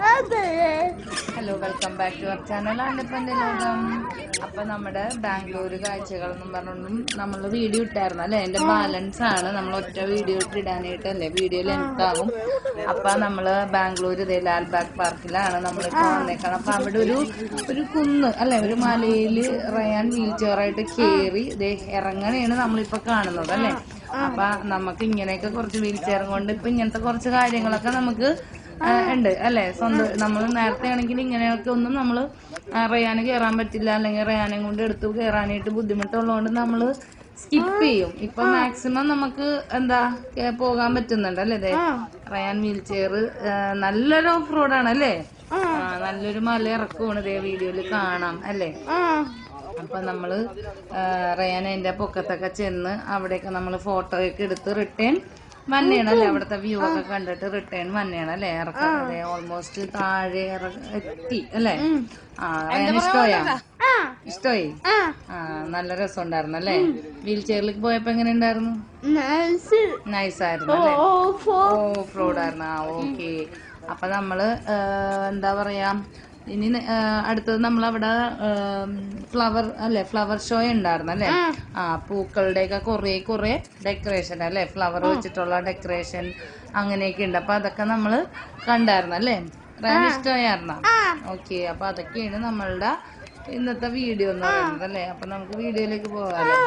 Hello, welcome back to our channel ആൻഡപ്പൻ്റെ ലോകം. അപ്പം നമ്മുടെ ബാംഗ്ലൂർ കാഴ്ചകൾ എന്നും പറഞ്ഞുകൊണ്ടും നമ്മൾ വീഡിയോ ഇട്ടായിരുന്നു അല്ലേ. എൻ്റെ ബാലൻസ് ആണ്, നമ്മൾ ഒറ്റ വീഡിയോ ഇടാനായിട്ടല്ലേ, വീഡിയോ ലെങ്ത് ആകും. അപ്പം നമ്മൾ ബാംഗ്ലൂർ ഇതേ ലാൽബാഗ് പാർക്കിലാണ് നമ്മളിപ്പോൾ വന്നേക്കണം. അപ്പം അവിടെ ഒരു കുന്ന് അല്ലെ, ഒരു മലയിൽ റയാൻ വീൽ ചെയറായിട്ട് കയറി ഇതേ ഇറങ്ങണേണ് നമ്മളിപ്പോൾ കാണുന്നത് അല്ലേ. അപ്പം നമുക്ക് ഇങ്ങനെയൊക്കെ കുറച്ച് വീൽ ചെയർ കൊണ്ട് ഇപ്പം ഇങ്ങനത്തെ കുറച്ച് കാര്യങ്ങളൊക്കെ നമുക്ക് ഉണ്ട് അല്ലെ. സ്വന്തം നമ്മൾ നേരത്തെ ആണെങ്കിൽ ഇങ്ങനെയൊക്കെ ഒന്നും നമ്മൾ റയാന് കയറാൻ പറ്റില്ല, അല്ലെങ്കിൽ റയാനെ കൊണ്ട് എടുത്ത് കയറാനായിട്ട് ബുദ്ധിമുട്ടുള്ളതുകൊണ്ട് നമ്മൾ സ്കിപ്പ് ചെയ്യും. ഇപ്പൊ മാക്സിമം നമുക്ക് എന്താ പോകാൻ പറ്റുന്നുണ്ട് അല്ലേ. ഇതേ റയാൻ വീൽ ചെയർ നല്ലൊരു ഓഫ് റോഡാണ് അല്ലേ, നല്ലൊരു മല ഇറക്കുവാണ് ഇതേ വീഡിയോയിൽ കാണാം അല്ലേ. അപ്പൊ നമ്മള് റയാൻ അതിന്റെ പൊക്കത്തൊക്കെ ചെന്ന് അവിടെയൊക്കെ നമ്മൾ ഫോട്ടോ ഒക്കെ എടുത്ത് റിട്ടേൺ വന്നെയാണ്. അവിടുത്തെ വ്യൂ ഒക്കെ കണ്ടിട്ട് റിട്ടേൺ വന്നെയാണ് അല്ലെ. ഇറക്കുന്നത് ഓൾമോസ്റ്റ് താഴെ എത്തി അല്ലേ. ഇഷ്ടമായി. നല്ല രസം ഉണ്ടായിരുന്നു അല്ലേ. വീൽ ചെയറിലേക്ക് പോയപ്പോ എങ്ങനെ ഉണ്ടായിരുന്നു? നൈസ് ആയിരുന്നു അല്ലേ, ഓഫ് റോഡ് ആയിരുന്നു. ഓക്കെ. അപ്പൊ നമ്മള് എന്താ പറയാ, ഇനി അടുത്തത് നമ്മളവിടെ ഫ്ലവർ അല്ലെ, ഫ്ലവർ ഷോ ഉണ്ടായിരുന്നു അല്ലെ. പൂക്കളുടെ ഒക്കെ കുറെ ഡെക്കറേഷൻ അല്ലെ, ഫ്ലവർ വെച്ചിട്ടുള്ള ഡെക്കറേഷൻ അങ്ങനെയൊക്കെ ഉണ്ട്. അപ്പൊ അതൊക്കെ നമ്മള് കണ്ടായിരുന്നു അല്ലേ. റയാൻ ഇഷ്ടമായിരുന്ന? ഓക്കെ. അപ്പൊ അതൊക്കെയാണ് നമ്മളുടെ ഇന്നത്തെ വീഡിയോ എന്ന് പറയുന്നത് അല്ലേ. അപ്പൊ നമുക്ക് വീഡിയോയിലേക്ക് പോകാമല്ലോ.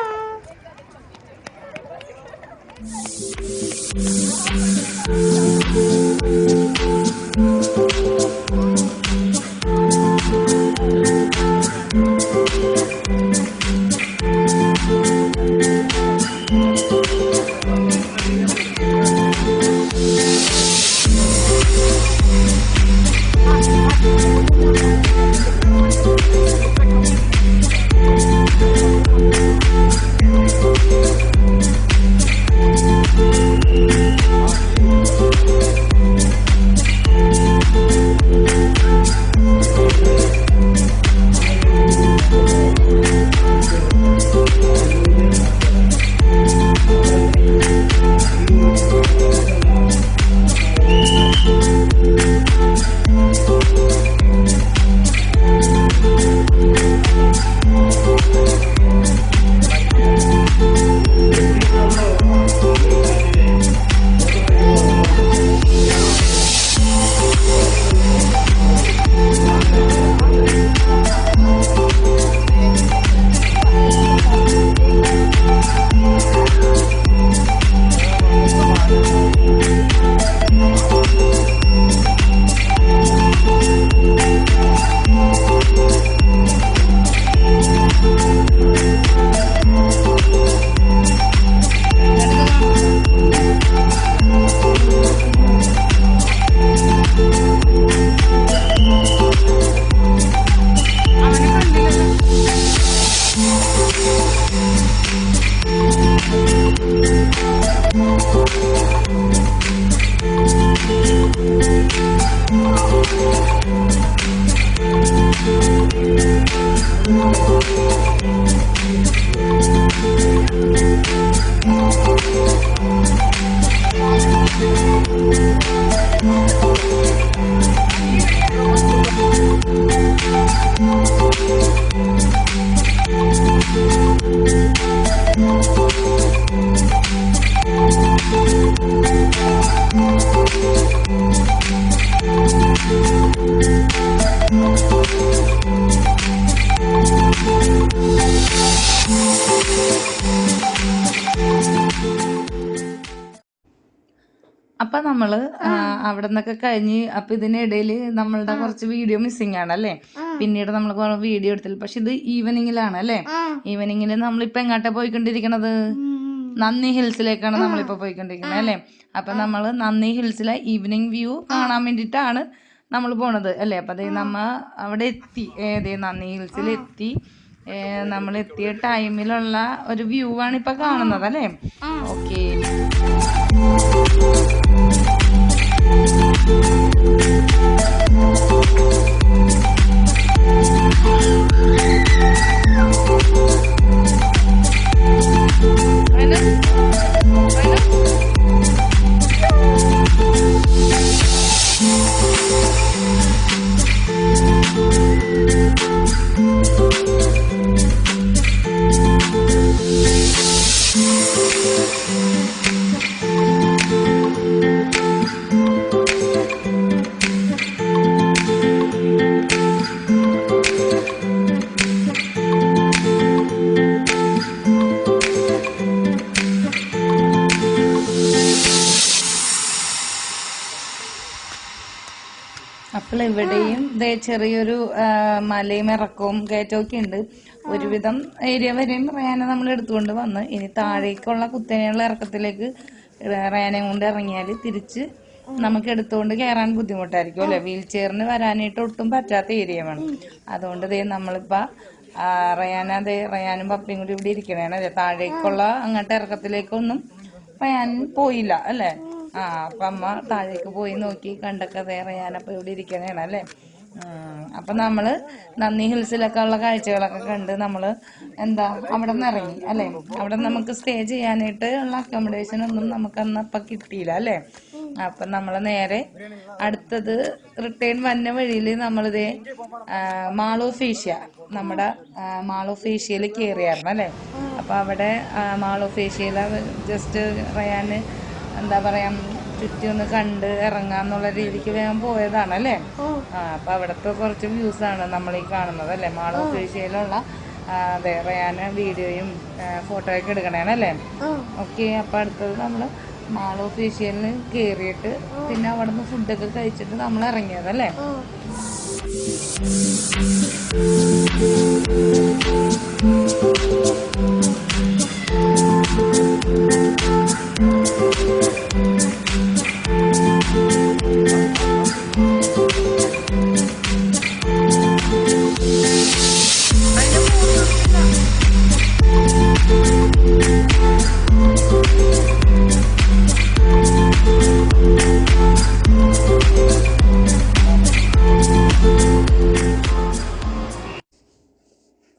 അപ്പൊ നമ്മള് അവിടെ നിന്നൊക്കെ കഴിഞ്ഞ് അപ്പൊ ഇതിനിടയില് നമ്മളുടെ കുറച്ച് വീഡിയോ മിസ്സിംഗ് ആണ് അല്ലേ. പിന്നീട് നമ്മൾ വീഡിയോ എടുത്തില്ല. പക്ഷെ ഇത് ഈവനിങ്ങിലാണ് അല്ലേ. ഈവനിങ്ങില് നമ്മളിപ്പോ എങ്ങോട്ടാ പോയിക്കൊണ്ടിരിക്കണത്? നന്ദി ഹിൽസിലേക്കാണ് നമ്മളിപ്പോ പോയിക്കൊണ്ടിരിക്കുന്നത് അല്ലേ. അപ്പൊ നമ്മള് നന്ദി ഹിൽസിലെ ഈവനിങ് വ്യൂ കാണാൻ വേണ്ടിയിട്ടാണ് നമ്മൾ പോണത് അല്ലേ. അപ്പൊ അതേ നമ്മ അവിടെ എത്തി, നന്ദി ഹിൽസിൽ എത്തി. നമ്മൾ എത്തിയ ടൈമിലുള്ള ഒരു വ്യൂ ആണ് ഇപ്പൊ കാണുന്നത് അല്ലേ. ഓക്കെ. Bueno. അപ്പോൾ ഇവിടെയും ചെറിയൊരു മലയും ഇറക്കവും കയറ്റമൊക്കെ ഉണ്ട്. ഒരുവിധം ഏരിയ വരെയും റയാനെ നമ്മൾ എടുത്തുകൊണ്ട് വന്ന് ഇനി താഴേക്കുള്ള കുത്തനെയുള്ള ഇറക്കത്തിലേക്ക് റയാനെ കൊണ്ട് ഇറങ്ങിയാൽ തിരിച്ച് നമുക്ക് എടുത്തുകൊണ്ട് കയറാൻ ബുദ്ധിമുട്ടായിരിക്കും അല്ലെ. വീൽ ചെയറിന് വരാനായിട്ട് ഒട്ടും പറ്റാത്ത ഏരിയ വേണം. അതുകൊണ്ട് നമ്മളിപ്പോ റയാനും പപ്പയും കൂടി ഇവിടെ ഇരിക്കണേണ് അല്ലെ. താഴേക്കുള്ള അങ്ങോട്ട് ഇറക്കത്തിലേക്കൊന്നും റയാൻ പോയില്ല അല്ലെ. അപ്പൊ അമ്മ താഴേക്ക് പോയി നോക്കി കണ്ടൊക്കെ റയാനപ്പൊ ഇവിടെ ഇരിക്കണേണ് അല്ലെ. അപ്പൊ നമ്മള് നന്ദി ഹിൽസിലൊക്കെ ഉള്ള കാഴ്ചകളൊക്കെ കണ്ട് നമ്മള് അവിടെ നിന്ന് ഇറങ്ങി അല്ലെ. അവിടെ നമുക്ക് സ്റ്റേ ചെയ്യാനായിട്ട് ഉള്ള അക്കോമഡേഷൻ ഒന്നും നമുക്ക് അന്നപ്പൊ കിട്ടിയില്ല അല്ലെ. അപ്പൊ നമ്മള് നേരെ അടുത്തത് റിട്ടേൺ വന്ന വഴിയില് നമ്മളിതേ മാൾ ഓഫ് ഏഷ്യ നമ്മുടെ മാൾ ഓഫ് ഏഷ്യയിൽ കയറിയായിരുന്നു അല്ലെ. അപ്പൊ അവിടെ മാൾ ഓഫ് ഏഷ്യയില് ജസ്റ്റ് റയാന് പറയാ ചുറ്റി ഒന്ന് കണ്ട് ഇറങ്ങാന്നുള്ള രീതിക്ക് വേഗം പോയതാണ് അല്ലേ. അപ്പൊ അവിടത്തെ കുറച്ച് വ്യൂസ് ആണ് നമ്മൾ ഈ കാണുന്നത് അല്ലെ. മാൾ ഓഫ് ഏഷ്യയിലുള്ള റയാന് വീഡിയോയും ഫോട്ടോയൊക്കെ എടുക്കണേനല്ലേ. ഓക്കെ, അപ്പൊ അടുത്തത് നമ്മള് മാൾ ഓഫ് ഏഷ്യയിൽ കയറിയിട്ട് പിന്നെ അവിടെ നിന്ന് ഫുഡൊക്കെ കഴിച്ചിട്ട് നമ്മൾ ഇറങ്ങിയതല്ലേ.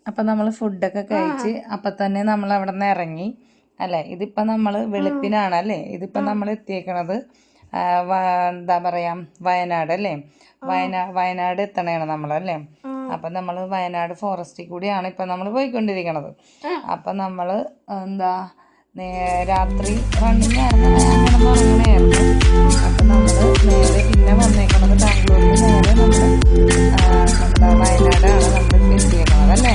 അപ്പൊ നമ്മൾ ഫുഡൊക്കെ കഴിച്ച് അപ്പൊ തന്നെ നമ്മൾ അവിടെ നിന്ന് ഇറങ്ങി അല്ലെ. ഇതിപ്പോ നമ്മൾ വെളുപ്പിനാണ് അല്ലെ. ഇതിപ്പോ നമ്മൾ എത്തിയേക്കണത് വയനാട് അല്ലേ. വയനാട് എത്തണേണ് നമ്മളല്ലേ. അപ്പൊ നമ്മള് വയനാട് ഫോറസ്റ്റിൽ കൂടിയാണ് ഇപ്പൊ നമ്മൾ പോയിക്കൊണ്ടിരിക്കണത്. അപ്പൊ നമ്മള് രാത്രി റണ്ണിങ് ആയിരുന്നു, അങ്ങനെ ഇറങ്ങണായിരുന്നു. അപ്പൊ നമ്മള് നേരെ പിന്നെ വന്നേക്കണത് ബാംഗ്ലൂരിൽ നേരെ നമ്മള് നമ്മുടെ വയനാടാണ് നമ്മൾ എത്തിയേക്കണത് അല്ലേ.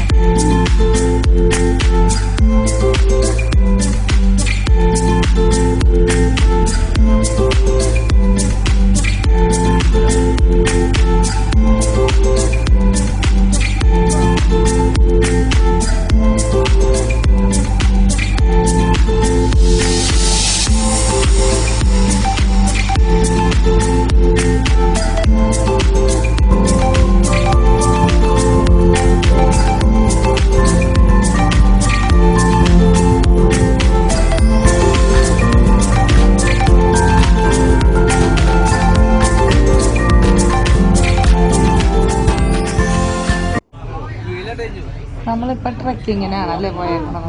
നമ്മളിപ്പോൾ ട്രക്കിങ്ങിനാണല്ലേ പോയേക്കണത്.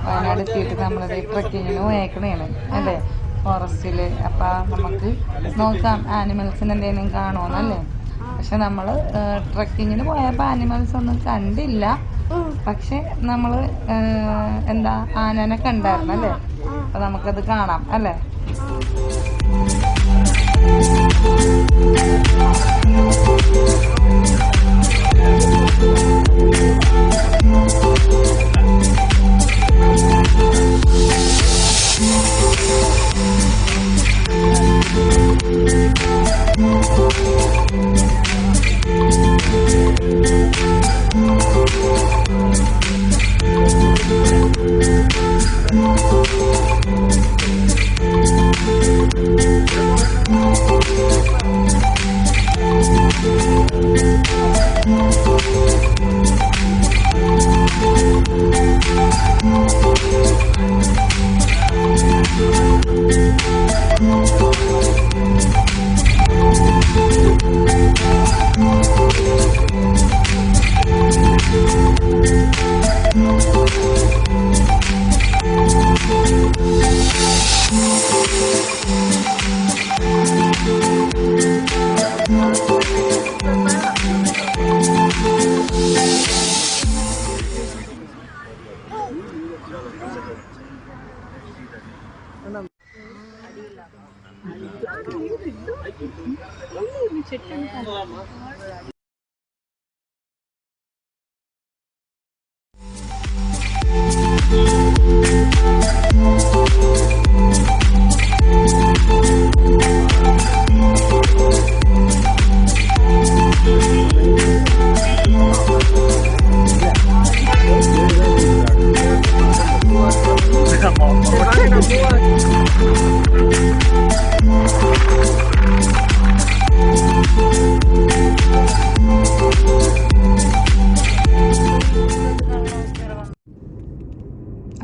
വയനാട് എത്തിയിട്ട് നമ്മളിത് ട്രക്കിങ്ങിന് പോയേക്കണേണ് അല്ലേ, ഫോറസ്റ്റില്. അപ്പം നമുക്ക് നോക്കാം ആനിമൽസിന് എന്തെങ്കിലും കാണുമെന്നല്ലേ. പക്ഷെ നമ്മൾ ട്രക്കിങ്ങിന് പോയപ്പോൾ ആനിമൽസ് ഒന്നും കണ്ടില്ല. പക്ഷെ നമ്മൾ ആനനെ കണ്ടായിരുന്നു അല്ലേ. അപ്പം നമുക്കത് കാണാം അല്ലേ.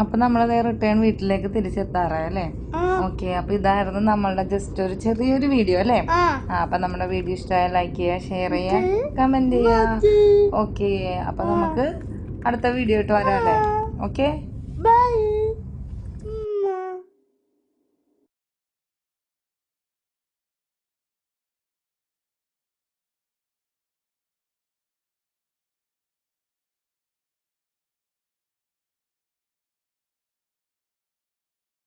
അപ്പൊ നമ്മളത് റിട്ടേൺ വീട്ടിലേക്ക് തിരിച്ചെത്താറായി അല്ലേ? ഓക്കെ, അപ്പൊ ഇതായിരുന്നു നമ്മളുടെ ജസ്റ്റ് ഒരു ചെറിയൊരു വീഡിയോ അല്ലേ? അപ്പൊ നമ്മുടെ വീഡിയോ ഇഷ്ടമായ ലൈക്ക് ചെയ്യുക, ഷെയർ ചെയ്യുക, കമന്റ് ചെയ്യുക. ഓക്കെ, അപ്പൊ നമുക്ക് അടുത്ത വീഡിയോ ആയിട്ട് വരാം അല്ലേ? Okay, by.